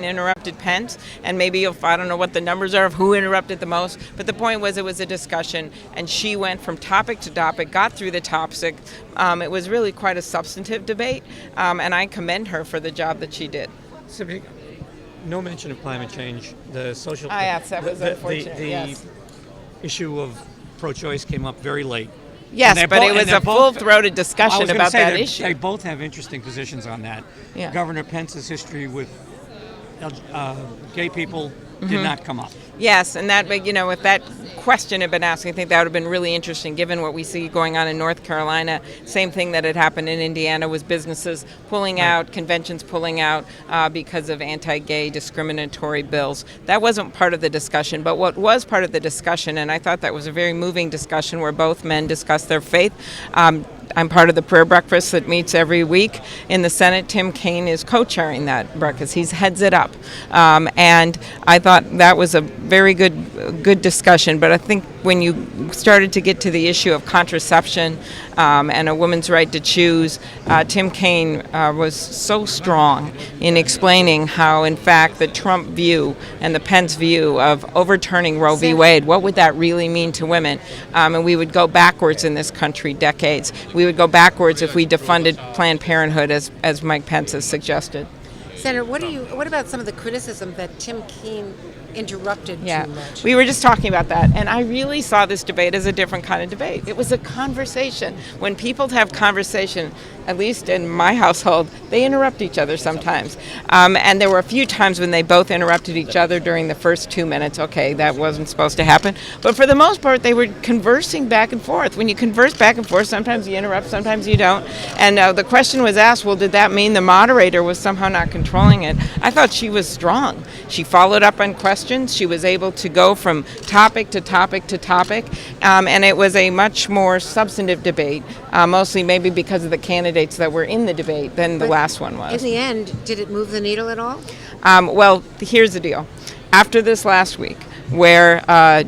interrupted Pence, and maybe if I don't know what the numbers are of who interrupted the most, but the point was it was a discussion, and she went from topic to topic, got through the topic. It was really quite a substantive debate, and I commend her for the job that she did. So, no mention of climate change. The social. Yes, that was unfortunate. The yes. issue of pro-choice came up very late. Yes, but it was a full-throated discussion about that issue. They both have interesting positions on that. Yeah. Governor Pence's history with gay people did not come up. Yes, and that, if that question had been asked, I think that would have been really interesting, given what we see going on in North Carolina. Same thing that had happened in Indiana was businesses pulling out, conventions pulling out because of anti-gay discriminatory bills. That wasn't part of the discussion, but what was part of the discussion, and I thought that was a very moving discussion where both men discussed their faith. I'm part of the prayer breakfast that meets every week in the Senate. Tim Kaine is co-chairing that breakfast. He heads it up. And I thought that was a very good discussion. But I think when you started to get to the issue of contraception and a woman's right to choose, Tim Kaine was so strong in explaining how, in fact, the Trump view and the Pence view of overturning Roe v. Wade, what would that really mean to women? And we would go backwards in this country decades. We would go backwards if we defunded Planned Parenthood, as Mike Pence has suggested. Senator, what about some of the criticism that Tim Kaine interrupted too much? We were just talking about that, and I really saw this debate as a different kind of debate. It was a conversation. When people have conversation, at least in my household, they interrupt each other sometimes. And there were a few times when they both interrupted each other during the first 2 minutes. Okay, that wasn't supposed to happen. But for the most part, they were conversing back and forth. When you converse back and forth, sometimes you interrupt, sometimes you don't. And the question was asked, well, did that mean the moderator was somehow not controlling it? I thought she was strong. She followed up on questions. She was able to go from topic to topic to topic. And it was a much more substantive debate, mostly maybe because of the candidates that were in the debate than the last one was. In the end, did it move the needle at all? Well, here's the deal. After this last week, where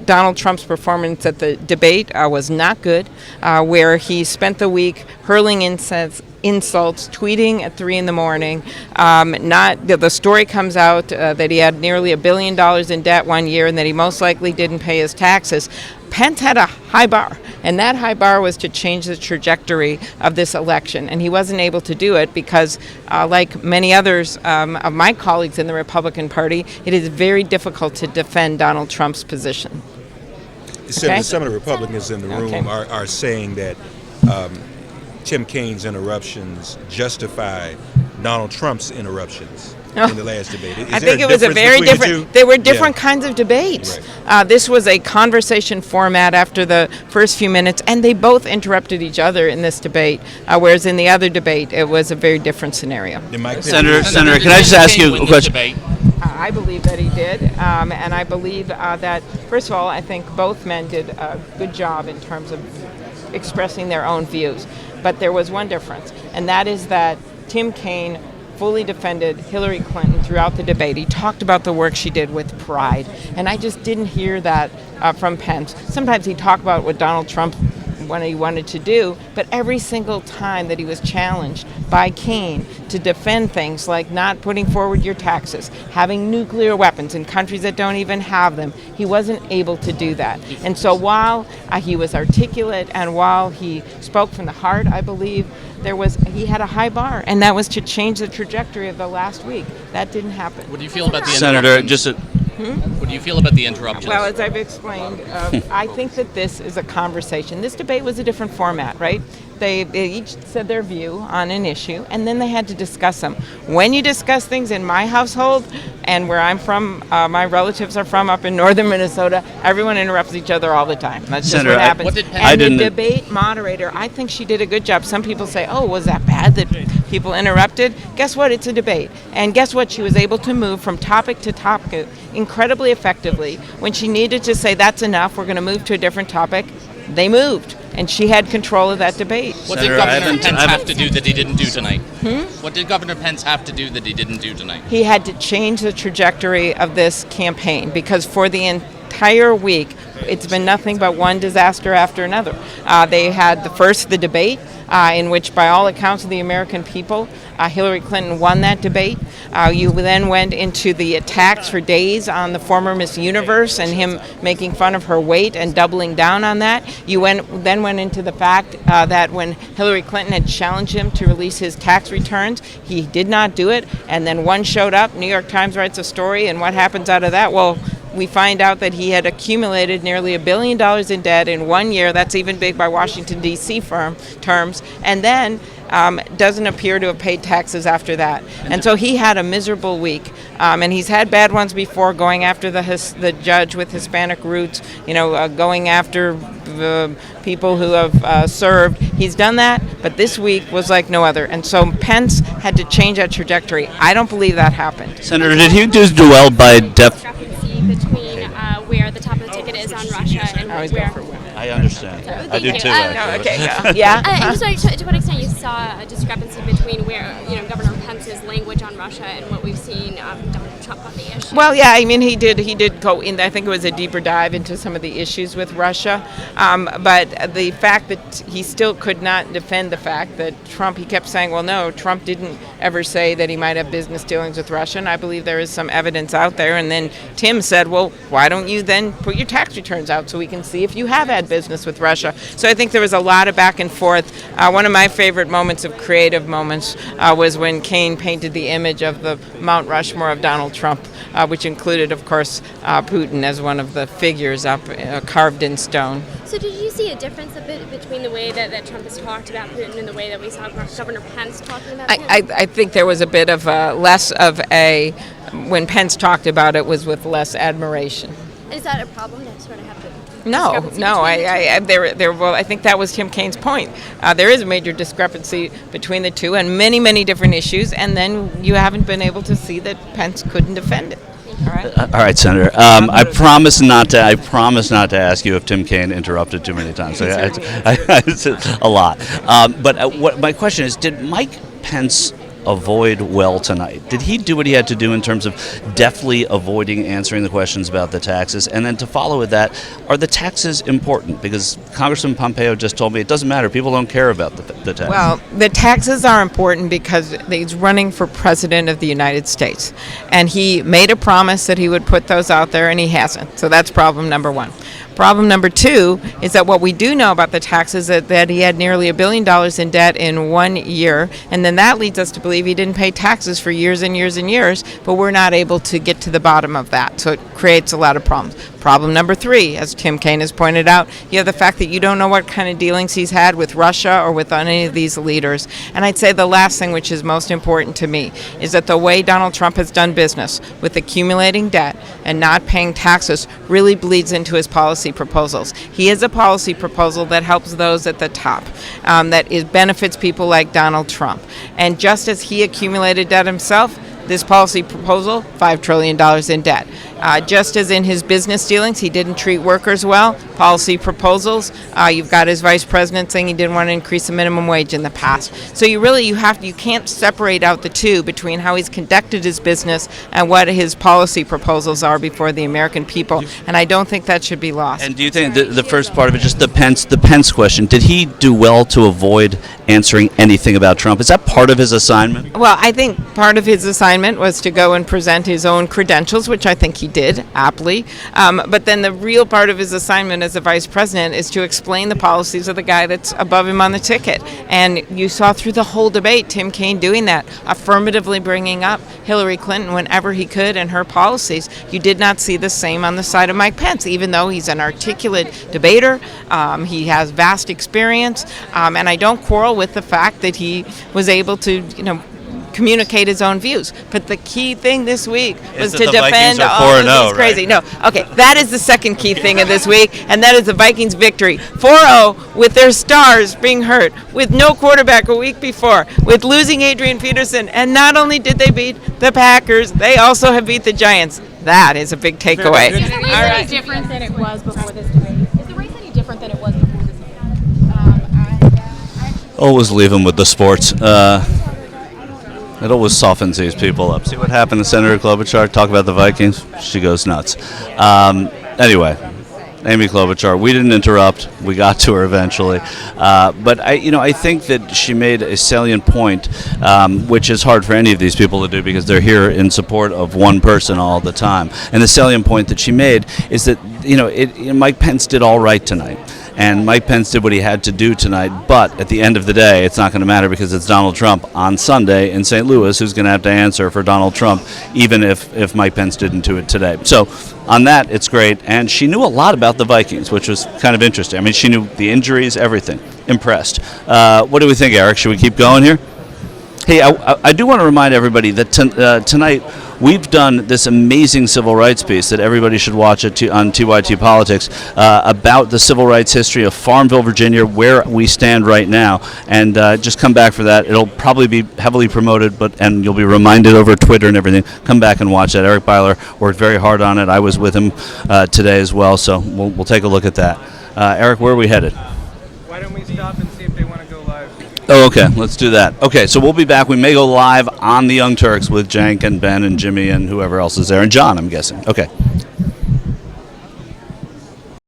Donald Trump's performance at the debate was not good, where he spent the week hurling insults, tweeting at 3 a.m. The story comes out that he had nearly $1 billion in debt one year and that he most likely didn't pay his taxes. Pence had a high bar, and that high bar was to change the trajectory of this election, and he wasn't able to do it because, like many others of my colleagues in the Republican Party, it is very difficult to defend Donald Trump's position. Okay? Some of the Republicans in the room are saying that Tim Kaine's interruptions justify Donald Trump's interruptions in the last debate. I think it was a very different. There were different kinds of debates. Right. This was a conversation format after the first few minutes, and they both interrupted each other in this debate. Whereas in the other debate, it was a very different scenario. Senator, can I just ask you a question? I believe that he did, and I believe that, first of all, I think both men did a good job in terms of expressing their own views. But there was one difference, and that is that Tim Kaine fully defended Hillary Clinton throughout the debate. He talked about the work she did with pride, and I just didn't hear that from Pence. Sometimes he talked about what Donald Trump wanted to do, but every single time that he was challenged by Kaine to defend things like not putting forward your taxes, having nuclear weapons in countries that don't even have them, he wasn't able to do that. And so while he was articulate and while he spoke from the heart, I believe he had a high bar, and that was to change the trajectory of the last week. That didn't happen. What do you feel about the Senator? What do you feel about the interruptions? Well, as I've explained, I think that this is a conversation. This debate was a different format, right? They each said their view on an issue, and then they had to discuss them. When you discuss things in my household, and where I'm from, my relatives are from up in northern Minnesota, everyone interrupts each other all the time. That's just what happens. The debate moderator, I think she did a good job. Some people say, oh, was that bad that people interrupted? Guess what? It's a debate. And guess what? She was able to move from topic to topic incredibly effectively. When she needed to say, that's enough, we're going to move to a different topic, they moved. And she had control of that debate. What did Governor Pence have to do that he didn't do tonight? What did Governor Pence have to do that he didn't do tonight? He had to change the trajectory of this campaign because for the entire week, it's been nothing but one disaster after another. They had the debate, in which, by all accounts of the American people, Hillary Clinton won that debate. You then went into the attacks for days on the former Miss Universe and him making fun of her weight and doubling down on that. You then went into the fact that when Hillary Clinton had challenged him to release his tax returns, he did not do it. And then one showed up, New York Times writes a story, and what happens out of that? Well, we find out that he had accumulated nearly $1 billion in debt in 1 year. That's even big by Washington, D.C. terms. And then doesn't appear to have paid taxes after that. And so he had a miserable week. And he's had bad ones before, going after the judge with Hispanic roots, going after people who have served. He's done that, but this week was like no other. And so Pence had to change that trajectory. I don't believe that happened. Senator, did he do well by between where the top of the ticket is on Russia and where? I understand. I do too. I'm just wondering to what extent you saw a discrepancy between where Governor Pence's language on Russia and what we've seen Donald Trump on the issue. Well, yeah, I mean, he did go in. I think it was a deeper dive into some of the issues with Russia, but the fact that he still could not defend the fact that Trump. He kept saying, "Well, no, Trump didn't ever say that he might have business dealings with Russia." And I believe there is some evidence out there. And then Tim said, "Well, why don't you then put your tax returns out so we can see if you have had business with Russia?" So I think there was a lot of back and forth. One of my favorite moments of creative moments was when Kane painted the image of the Mount Rushmore of Donald Trump, which included, of course, Putin as one of the figures up carved in stone. So did you see a difference a bit between the way that Trump has talked about Putin and the way that we saw Governor Pence talking about Putin? I think there was a bit of less of when Pence talked about it was with less admiration. Is that a problem to sort of have to? No. I think that was Tim Kaine's point. There is a major discrepancy between the two, and many, many different issues. And then you haven't been able to see that Pence couldn't defend it. All right, Senator. I promise not to ask you if Tim Kaine interrupted too many times. It's a lot. But what my question is: did Mike Pence avoid well tonight? Did he do what he had to do in terms of deftly avoiding answering the questions about the taxes? And then to follow with that, are the taxes important? Because Congressman Pompeo just told me it doesn't matter. People don't care about the taxes. Well, the taxes are important because he's running for president of the United States. And he made a promise that he would put those out there, and he hasn't. So that's problem number one. Problem number two is that what we do know about the taxes is that he had nearly $1 billion in debt in 1 year, and then that leads us to believe he didn't pay taxes for years and years and years, but we're not able to get to the bottom of that, so it creates a lot of problems. Problem number three, as Tim Kaine has pointed out, you have the fact that you don't know what kind of dealings he's had with Russia or with any of these leaders. And I'd say the last thing, which is most important to me, is that the way Donald Trump has done business with accumulating debt and not paying taxes really bleeds into his policy proposals. He has a policy proposal that helps those at the top, benefits people like Donald Trump. And just as he accumulated debt himself, this policy proposal, $5 trillion in debt. Just as in his business dealings, he didn't treat workers well. Policy proposals, you've got his vice president saying he didn't want to increase the minimum wage in the past. So you can't separate out the two between how he's conducted his business and what his policy proposals are before the American people. And I don't think that should be lost. And do you think the first part of it, just the Pence question, did he do well to avoid answering anything about Trump? Is that part of his assignment? Well, I think part of his assignment was to go and present his own credentials, which I think he did aptly. But then the real part of his assignment as a vice president is to explain the policies of the guy that's above him on the ticket. And you saw through the whole debate Tim Kaine doing that, affirmatively bringing up Hillary Clinton whenever he could and her policies. You did not see the same on the side of Mike Pence, even though he's an articulate debater. He has vast experience, and I don't quarrel with the fact that he was able to, communicate his own views. But the key thing this week was to defend all of these crazy. Right? No, okay, that is the second key thing of this week, and that is the Vikings' victory. 4-0 with their stars being hurt, with no quarterback a week before, with losing Adrian Peterson, and not only did they beat the Packers, they also have beat the Giants. That is a big takeaway. Is the race any different than it was before this debate? Is the race any different than it was before this debate? Always leave him with the sports. It always softens these people up. See what happened to Senator Klobuchar? Talk about the Vikings. She goes nuts. Anyway, Amy Klobuchar. We didn't interrupt. We got to her eventually. But I think that she made a salient point, which is hard for any of these people to do because they're here in support of one person all the time. And the salient point that she made is that Mike Pence did all right tonight. And Mike Pence did what he had to do tonight, but at the end of the day, it's not going to matter because it's Donald Trump on Sunday in St. Louis who's going to have to answer for Donald Trump, even if Mike Pence didn't do it today. So on that, it's great. And she knew a lot about the Vikings, which was kind of interesting. I mean, she knew the injuries, everything. Impressed. What do we think, Eric? Should we keep going here? Hey, I do want to remind everybody that tonight we've done this amazing civil rights piece that everybody should watch on TYT Politics about the civil rights history of Farmville, Virginia, where we stand right now. And just come back for that. It'll probably be heavily promoted, and you'll be reminded over Twitter and everything. Come back and watch that. Eric Byler worked very hard on it. I was with him today as well, so we'll take a look at that. Eric, where are we headed? Why don't we stop and see if they want to go live? Oh, okay. Let's do that. Okay, so we'll be back. We may go live on the Young Turks with Jank and Ben and Jimmy and whoever else is there, and John, I'm guessing. Okay.